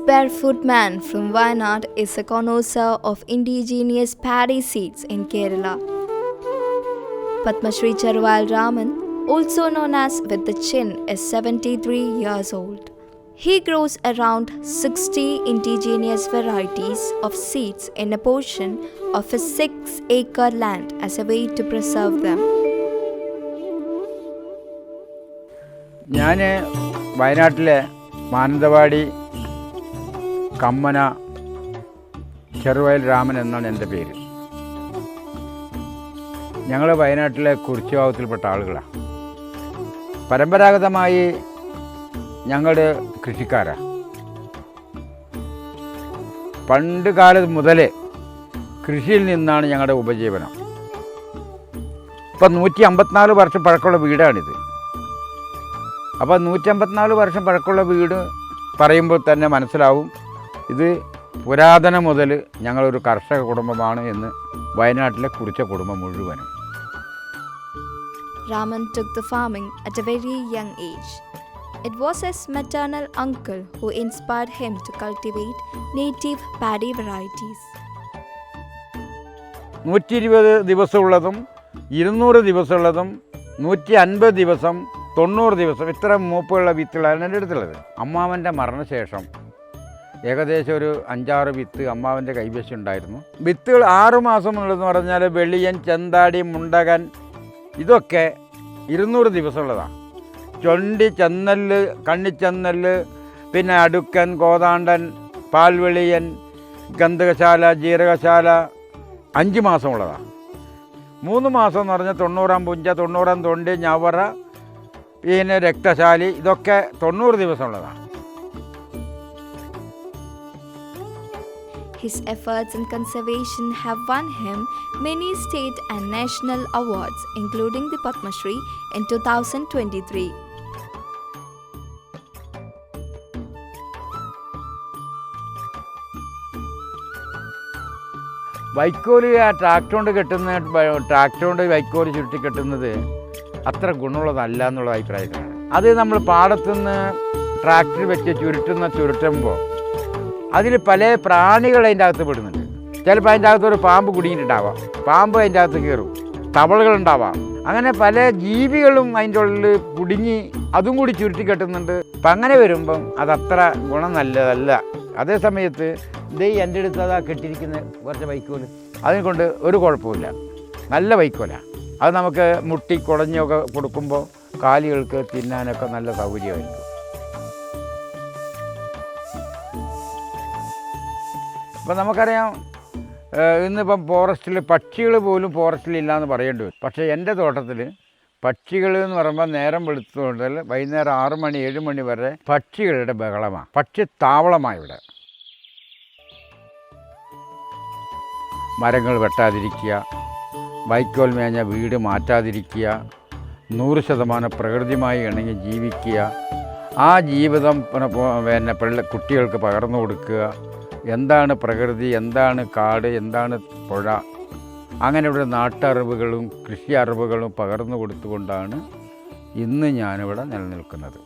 barefoot man from Wayanad is a connoisseur of indigenous paddy seeds in Kerala. Padma Shri Cheruvayal Raman, also known as with the chin, is 73 years old. He grows around 60 indigenous varieties of seeds in a portion of his 6-acre land as a way to preserve them. ഞാൻ വയനാട്ടിലെ മാനന്തവാടി കമ്മന ചെറുവയൽ രാമൻ എന്നാണ് എൻ്റെ പേര്. ഞങ്ങൾ വയനാട്ടിലെ കുറിച്യ വിഭാഗത്തിൽപ്പെട്ട ആളുകളാണ്. പരമ്പരാഗതമായി ഞങ്ങൾ കൃഷിക്കാരാണ്. പണ്ട് കാലത്ത് മുതലേ കൃഷിയിൽ നിന്നാണ് ഞങ്ങളുടെ ഉപജീവനം. ഇപ്പം 154 വർഷം പഴക്കമുള്ള വീടാണിത്. അപ്പോൾ 154 വർഷം പഴക്കമുള്ള വീട് പറയുമ്പോൾ തന്നെ മനസ്സിലാവും ഇത് പുരാതന മുതൽ ഞങ്ങളൊരു കർഷക കുടുംബമാണ് എന്ന് വയനാട്ടിലെ കുറിച്യ കുടുംബം മുഴുവനും. Raman took the farming at a very young age. It was his maternal uncle who inspired him to cultivate native paddy varieties. 120 ദിവസമുള്ളതും 200 ദിവസമുള്ളതും 150 ദിവസം 90 ദിവസം ഇത്ര മൂപ്പുള്ള വിത്തുകളാണ് എൻ്റെ അടുത്തുള്ളത്. അമ്മാവൻ്റെ മരണശേഷം ഏകദേശം ഒരു 5-6 വിത്ത് അമ്മാവൻ്റെ കൈവശം ഉണ്ടായിരുന്നു. വിത്തുകൾ 6 മാസമുള്ളതെന്ന് പറഞ്ഞാൽ വെളിയൻ, ചെന്താടി, മുണ്ടകൻ ഇതൊക്കെ 200 ദിവസമുള്ളതാണ്. ചൊണ്ടി, ചെന്നല്ല്, കണ്ണിച്ചെന്നല്ല്, പിന്നെ അടുക്കൻ, കോതാണ്ടൻ, പാൽവെളിയൻ, ഗന്ധകശാല, ജീരകശാല 5 മാസമുള്ളതാണ്. 3 മാസം എന്ന് പറഞ്ഞാൽ 90-ആം പുഞ്ച, 90-ആം തൊണ്ടി, ഞവറ, പിന്നെ രക്തശാലി ഇതൊക്കെ 90 ദിവസമുള്ളതാണ്. His efforts in conservation have won him many state and national awards, including the Padma Shri in 2023. വൈക്കോല് tractor കൊണ്ട് വൈക്കോല് ചുരുട്ടി കെട്ടുന്നത് അത്ര ഗുണമുള്ളതല്ല എന്നുള്ള അഭിപ്രായത്തിലാണ്. അത് നമ്മൾ പാടത്തുനിന്ന് ട്രാക്ടർ വെച്ച് ചുരുട്ടുമ്പോൾ അതിൽ പല പ്രാണികൾ അതിൻ്റെ അകത്ത് പെടുന്നുണ്ട്. ചിലപ്പോൾ അതിൻ്റെ അകത്തൊരു പാമ്പ് കുടുങ്ങിയിട്ടുണ്ടാവാം, പാമ്പ് അതിൻ്റെ അകത്ത് കയറും, തവളകളുണ്ടാവാം, അങ്ങനെ പല ജീവികളും അതിൻ്റെ ഉള്ളിൽ കുടുങ്ങി അതും കൂടി ചുരുട്ടി കെട്ടുന്നുണ്ട്. അപ്പം അങ്ങനെ വരുമ്പം അതത്ര ഗുണം നല്ലതല്ല. അതേ സമയത്ത് ഇത് എൻ്റെ അടുത്ത് അതാ കെട്ടിയിരിക്കുന്ന കുറച്ച് വൈക്കോല് അതിനെ കൊണ്ട് ഒരു കുഴപ്പമില്ല, നല്ല വൈക്കോലാണ്. അത് നമുക്ക് മുട്ടി കുടഞ്ഞൊക്കെ കൊടുക്കുമ്പോൾ കാലികൾക്ക് തിന്നാനൊക്കെ നല്ല സൗകര്യമായിരിക്കും. ഇപ്പം നമുക്കറിയാം ഇന്നിപ്പം ഫോറസ്റ്റിൽ പക്ഷികൾ പോലും ഫോറസ്റ്റിലില്ലയെന്ന് പറയേണ്ടി വരും. പക്ഷേ എൻ്റെ തോട്ടത്തിൽ പക്ഷികൾ എന്ന് പറയുമ്പോൾ നേരം വെളുത്തുകൊണ്ട് വൈകുന്നേരം 6 മണി 7 മണി വരെ പക്ഷികളുടെ ബഹളമാണ്, പക്ഷി താവളമാണ് ഇവിടെ. മരങ്ങൾ വെട്ടാതിരിക്കുക, വൈക്കോൽ മേഞ്ഞ വീട് മാറ്റാതിരിക്കുക, 100% പ്രകൃതിയുമായി ഇണങ്ങി ജീവിക്കുക, ആ ജീവിതം പിന്നെ കുട്ടികൾക്ക് പകർന്നു കൊടുക്കുക. എന്താണ് പ്രകൃതി, എന്താണ് കാട്, എന്താണ് പുഴ, അങ്ങനെയുള്ള നാട്ടറിവുകളും കൃഷി അറിവുകളും പകർന്നു കൊടുത്തുകൊണ്ടാണ് ഇന്ന് ഞാനിവിടെ നിലനിൽക്കുന്നത്.